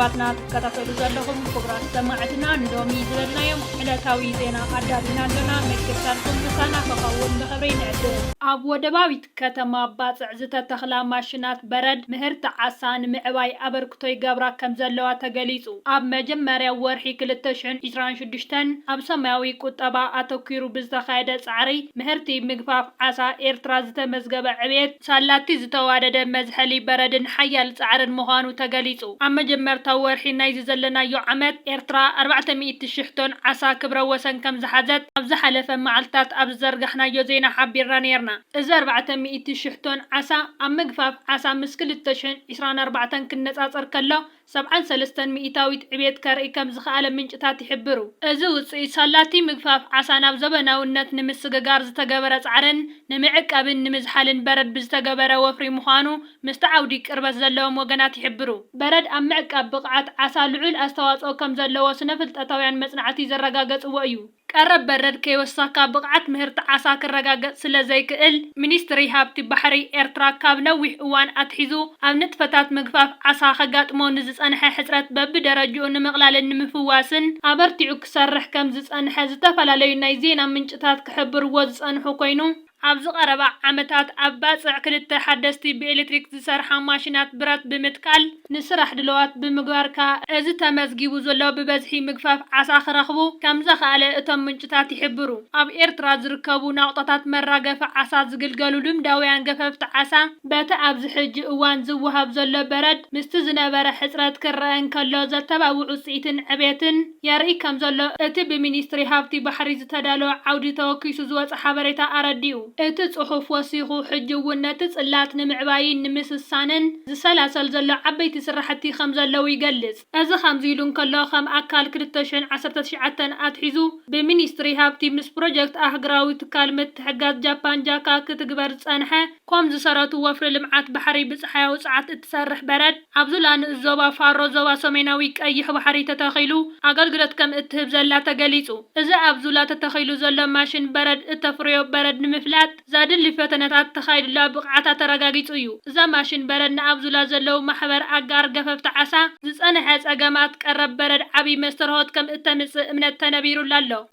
መደባትና ተከታተሉ ዘለኹም ክቡራት ሰማዕትና ንሎሚ ዝለናዮም ዕለታዊ ዜና አዳዲና ኣለና መክታልኩም ምሳና ከኸውን ብኽብሪ ንዕድል ኣብ ወደባዊት ከተማ ባፅዕ ዝተተኽላ ማሽናት በረድ ምህርቲ ዓሳ ንምዕባይ ኣበርክቶ ይገብራ ከም ዘለዋ ተገሊጹ ኣብ መጀመርያ ወርሒ 2026 ኣብ ሰማያዊ ቁጠባ ኣተኪሩ ብዝተኻየደ ጻዕሪ ምህርቲ ምግፋፍ ዓሳ ኤርትራ ዝተመዝገበ ዕብየት ሳላቲ ዝተዋደደ መዝሐሊ በረድን ሓያል ጻዕርን ምዃኑ ተገሊጹ ኣብ መጀመርታ ወርሒ ናይዚ ዘለናዮ ዓመት ኤርትራ 400,000 ቶን ዓሳ ክብረ ወሰን ከም ዝሓዘት ኣብ ዝሓለፈ መዓልታት ኣብ ዘርጋሕናዮ ዜና ሓቢርና ነርና እዚ 400,000 ቶን ዓሳ ኣብ ምግፋፍ ዓሳ ምስ 2024 ክነጻጸር ከሎ 73 ሚእታዊት ዕብየት ከርኢ ከም ዝኽኣለ ምንጭታት ይሕብሩ እዚ ውፅኢት ሳላቲ ምግፋፍ ዓሳ ናብ ዘበናውነት ንምስግጋር ዝተገበረ ጻዕርን ንምዕቀብን ንምዝሓልን በረድ ብዝተገበረ ወፍሪ ምዃኑ ምስቲ ዓውዲ ቅርበት ዘለዎም ወገናት ይሕብሩ በረድ ኣብ ምዕቃብ ብቕዓት ዓሳ ልዑል ኣስተዋጽኦ ከም ዘለዎ ስነፍልጠታውያን መጽናዕቲ ዘረጋገጽዎ እዩ ቀረብ በረድ ከይወሳካ ብቕዓት ምህርቲ ዓሳ ክረጋገጽ ስለ ዘይክእል ሚኒስትሪ ሃብቲ ባሕሪ ኤርትራ ካብ ነዊሕ እዋን ኣትሒዙ ኣብ ንጥፈታት ምግፋፍ ዓሳ ከጋጥሞ ንዝጸንሐ ሕጽረት በብደረጅኡ ንምቕላልን ንምፍዋስን ኣበርቲዑ ክሰርሕ ከም ዝጸንሐ ዝተፈላለዩ ናይ ዜና ምንጭታት ክሕብርዎ ዝጸንሑ ኮይኑ ኣብዚ ቀረባ ዓመታት ኣብ ባፅዕ ክልተ ሓደስቲ ብኤሌክትሪክ ዝሰርሓ ማሽናት ብረት ብምትካል ንስራሕ ድለዋት ብምግባርካ እዚ ተመዝጊቡ ዘሎ ብበዝሒ ምግፋፍ ዓሳ ክረኽቡ ከም ዘኽኣለ እቶም ምንጭታት ይሕብሩ ኣብ ኤርትራ ዝርከቡ ናቕጣታት መራገፊ ዓሳ ዝግልገሉ ልምዳውያን ገፈፍቲ ዓሳ በቲ ኣብዚ ሕጂ እዋን ዝወሃብ ዘሎ በረድ ምስቲ ዝነበረ ሕፅረት ክረአ እንከሎ ዘተባብዑ ውፅኢትን ዕብየትን የርኢ ከም ዘሎ እቲ ብሚኒስትሪ ሃብቲ ባሕሪ ዝተዳለወ ዓውዲ ተወኪሱ ዝወፀ ሓበሬታ ኣረዲኡ እቲ ጽሑፍ ወሲኹ ሕጂ እውን ነቲ ጽላት ንምዕባይን ንምስሳንን ዝሰላሰል ዘሎ ዓበይቲ ስራሕቲ ከም ዘለው ይገልጽ እዚ ከምዚ ኢሉ እንከሎ ከም ኣካል 2019 ኣትሒዙ ብሚኒስትሪ ሃብቲ ምስ ፕሮጀክት ኣህጉራዊ ትካል ምትሕግጋዝ ጃፓን ጃካ ክትግበር ዝጸንሐ ከም ዝሰረቱ ወፍሪ ልምዓት ባሕሪ ብፀሓያዊ ውጽዓት እትሰርሕ በረድ ኣብ ዙላን ዞባ ፋሮ ዞባ ሰሜናዊ ቀይሕ ባሕሪ ተተኺሉ ኣገልግሎት ከም እትህብ ዘላ ተገሊጹ እዚ ኣብ ዙላ ተተኺሉ ዘሎ ማሽን በረድ እተፍርዮ በረድ ንምፍላጥ زادل لفتنات تخيل لا بقعة ترجاجيت أيو زماشين بردنا أبزولا زلوا محبر أجار جففت عسى زس أنا حس أجمعت قرب برد عبي مسترهات كم التمس من التنابير لالله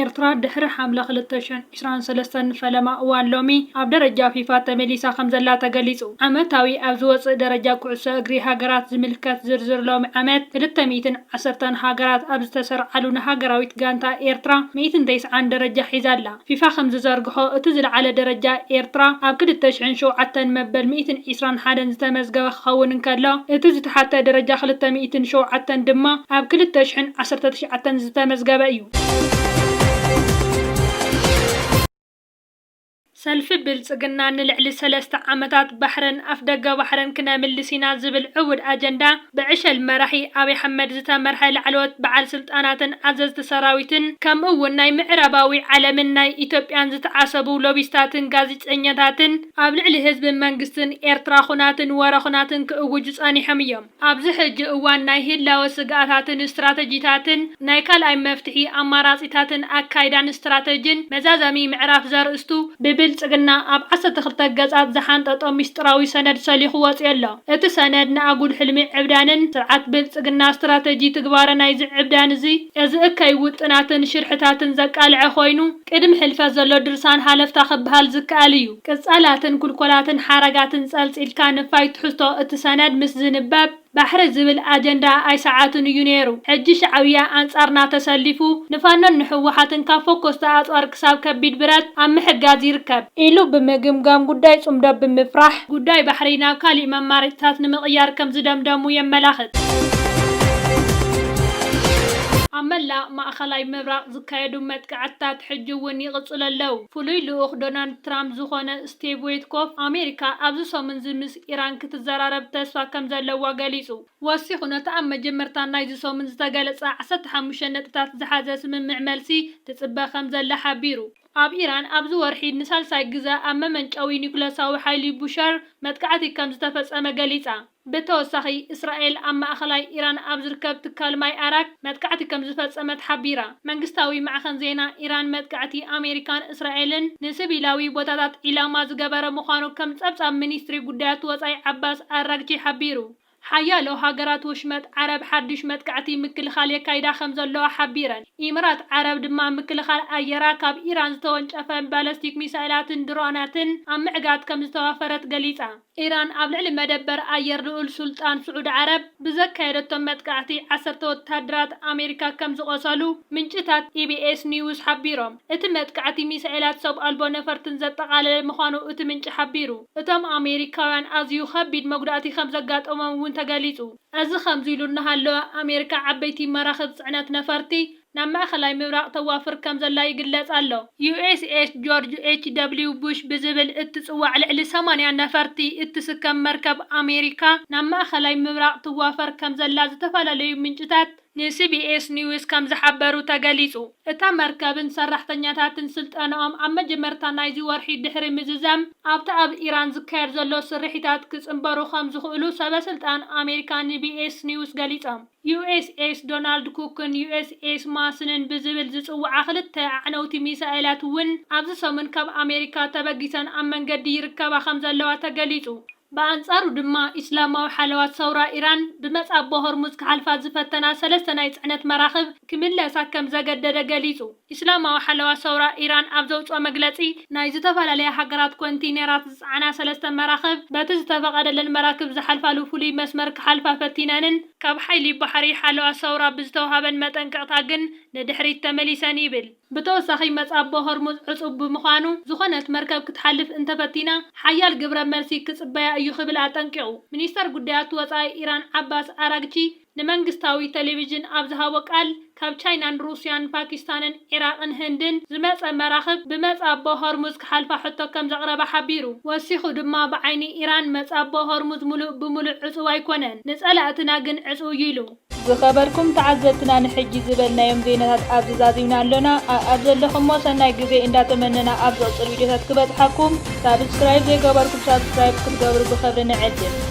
ኤርትራ ድሕሪ ሓምለ 2023 ፈለማ እዋን ሎሚ ኣብ ደረጃ ፊፋ ተመሊሳ ከም ዘላ ተገሊጹ ዓመታዊ ኣብ ዝወፅእ ደረጃ ኩዕሶ እግሪ ሃገራት ዝምልከት ዝርዝር ሎሚ ዓመት 210 ሃገራት ኣብ ዝተሰርዓሉ ንሃገራዊት ጋንታ ኤርትራ 190 ደረጃ ሒዛላ ፊፋ ከም ዝዘርግሖ እቲ ዝለዓለ ደረጃ ኤርትራ ኣብ 2007 መበል 121 ዝተመዝገበ ክኸውን እንከሎ እቲ ዝተሓተ ደረጃ 207 ድማ ኣብ 2019 ዝተመዝገበ እዩ ሰልፊ ብልጽግና ንልዕሊ 3 ዓመታት ባሕረን ኣፍደጋ ባሕረን ክነምልሲና ዝብል ዕውድ ኣጀንዳ ብዕሸል መራሒ ኣብይ ኣሕመድ ዝተመርሐ ላዕለዎት በዓል ስልጣናትን ኣዘዝቲ ሰራዊትን ከምኡ እውን ናይ ምዕራባዊ ዓለምን ናይ ኢትዮጵያን ዝተዓሰቡ ሎቢስታትን ጋዜጠኛታትን ኣብ ልዕሊ ህዝቢ መንግስትን ኤርትራ ኩናትን ወረኹናትን ክእውጁ ጸኒሖም እዮም ኣብዚ ሕጂ እዋን ናይ ህላወ ስጋኣታትን ስትራቴጂታትን ናይ ካልኣይ መፍትሒ ኣማራጺታትን ኣካይዳን ስትራቴጂን መዛዛሚ ምዕራፍ ዘርእስቱ ብልጽግና ኣብ 12 ገጻት ዝሓንጠጦ ሚስጥራዊ ሰነድ ሰሊኹ ወፅየሎ እቲ ሰነድ ንኣጉል ሕልሚ ዕብዳንን ስርዓት ብልጽግና ስትራቴጂ ትግባር ናይ ዝዕብዳን እዚ እከይ ውጥናትን ሽርሕታትን ዘቃልዐ ኮይኑ ቅድም ሕልፈት ዘሎ ድርሳን ሓለፍታ ክበሃል ዝከኣል እዩ ቅጻላትን ኩልኮላትን ሓረጋትን ጸልጺልካ ንፋይት ትሕዝቶ እቲ ሰነድ ምስ ዝንበብ ባሕሪ ዝብል ኣጀንዳ ኣይ ሰዓትን እዩ ነይሩ ሕጂ ሻዕብያ ኣንጻርና ተሰሊፉ ንፋኖን ንሕወሓትን ካብ ፎኮስታ ኣጽዋር ክሳብ ከቢድ ብረት ኣብ ምሕጋዝ ይርከብ ኢሉ ብምግምጋም ጉዳይ ጽምዶ ብምፍራሕ ጉዳይ ባሕሪ ናብ ካሊእ መማርጽታት ንምቕያር ከም ዝደምደሙ የመላኽት ኣመላ ማእኸላይ ምብራቕ ዝካየዱ መጥቃዕትታት ሕጂ እውን ይቕጽሉ ኣለው ፍሉይ ልኡኽ ዶናልድ ትራምፕ ዝኾነ ስቲቭ ዊትኮፍ ኣሜሪካ ኣብዚ ሰሙን ምስ ኢራን ክትዘራረብ ተስፋ ከም ዘለዋ ገሊጹ ወሲኹ ነቲ ኣብ መጀመርታ ናይዚ ሰሙን ዝተገለጸ 15 ነጥብታት ዝሓዘ ስምምዕ መልሲ ትጽበ ከም ዘላ ሓቢሩ ኣብ ኢራን ኣብዚ ወርሒ ንሳልሳይ ግዜ ኣብ መመንጨዊ ኒውክለሳዊ ሓይሊ ቡሸር መጥቃዕቲ ከም ዝተፈጸመ ገሊጻ بتوسخي إسرائيل أما أخلاي إيران أبزركب تكال ماي أراك متقعتي كم زفت سمت حبيرة منقستاوي معخن زينا إيران متقعتي أمريكان إسرائيلن نسبيلاوي بوتاتات إلى ما زقبر مخانو كم تبصب منيستري قدات وصاي عباس أراكجي حبيرو حيالو هاجرات وشمت عرب حدش متقعتي مكل خالي كايدا خمزلو حبيرن إمارات عرب دما مكل خال أيرا كاب إيران زتونج أفن بالستيك ميسايلات دروناتن أم عقاد كم زتوافرت قليسا إيران قبل مدبر أير لؤل سلطان سعود عرب بزكايدتو متقعتي عسرتو تهدرات أمريكا كم زقصالو من جتات EBS نيوز حبيرهم اتمتقعتي ميسايلات سوب ألبو نفرتن زتقالل مخانو اتمنج حبيرو اتم أمريكاوان أزيو خبيد مقداتي خمزقات تقاليزو أزي خمزيلو نهالو أمريكا عبيتي مراخد صعنات نفرتي نما خلاي مبراق توافر كم زلا يقلص الله USS جورج H.W. بوش بزبل اتصوع لعل 8 نفرتي اتسكم مركب أمريكا نما خلاي مبراق توافر كم زلا زتفالليو منجتات CBS نيوز كم زحبرو تقاليزو اتا مركبن سرحتنياتاتن سلطانهم أما جمرتا نايزي ورحي دحري مززام ابتا اب إيران زكار زلو سرحيتات كسنبرو خمزخولو سبا سلطان أمريكان CBS نيوز قاليزام USS دونالد كوكن USS ماسنن بزبل زصوع خلته عنوتي ميسائلات ون ابز سمن كاب أمريكا تبقيسان أمن قد يركبا خمزلوا تقاليزو بأنصارو دما إسلاماوي حلوات ثورة إيران بمصعب هرمز كحلفات زفتنا 3 ناي صعنت مراخب كملاسا كم زغدد قليصو إسلاماوي حلوات ثورة إيران أبزوصو مغلصي ناي زتفالالي حقرات كونتينرات صعنا 3 مراخب بتزتفقدلن مراكب زحلفالو فولي مسمر كحلفا فتينانن كاب حيلي بحري حلوات ثورة بزتوهابن متنقطا جن ندحري تمليسان يبل بتوسخي مصعب هرمز عصب بمخانو زخنت مركب كتحلف انت فتينا حيال قبر مرسي كصبايا يخبل أتنقعو منيستر قديات وصاي إيران عباس أراغجي نمنغستاوي تلفزيون أبزها وقال كاب تشاينان روسيان باكستانن عراقن هندن زمص مراخب بمصعب هرمز كحلفا حتى كم زقرب حبيرو وسيخو دما بعيني إيران مصعب هرمز ملؤ بملؤ عصو أيكونن نسألاتنا جن عصو يلو بخبركم تعزتنا نحجي زبلنا يوم زينات أبزازينا لنا أبزلكم وسناي جزي إن داتمننا أبزل الفيديوهات كبتحكم سابسكرايب زي قبركم سابسكرايب كتقبروا بخبرنا عدل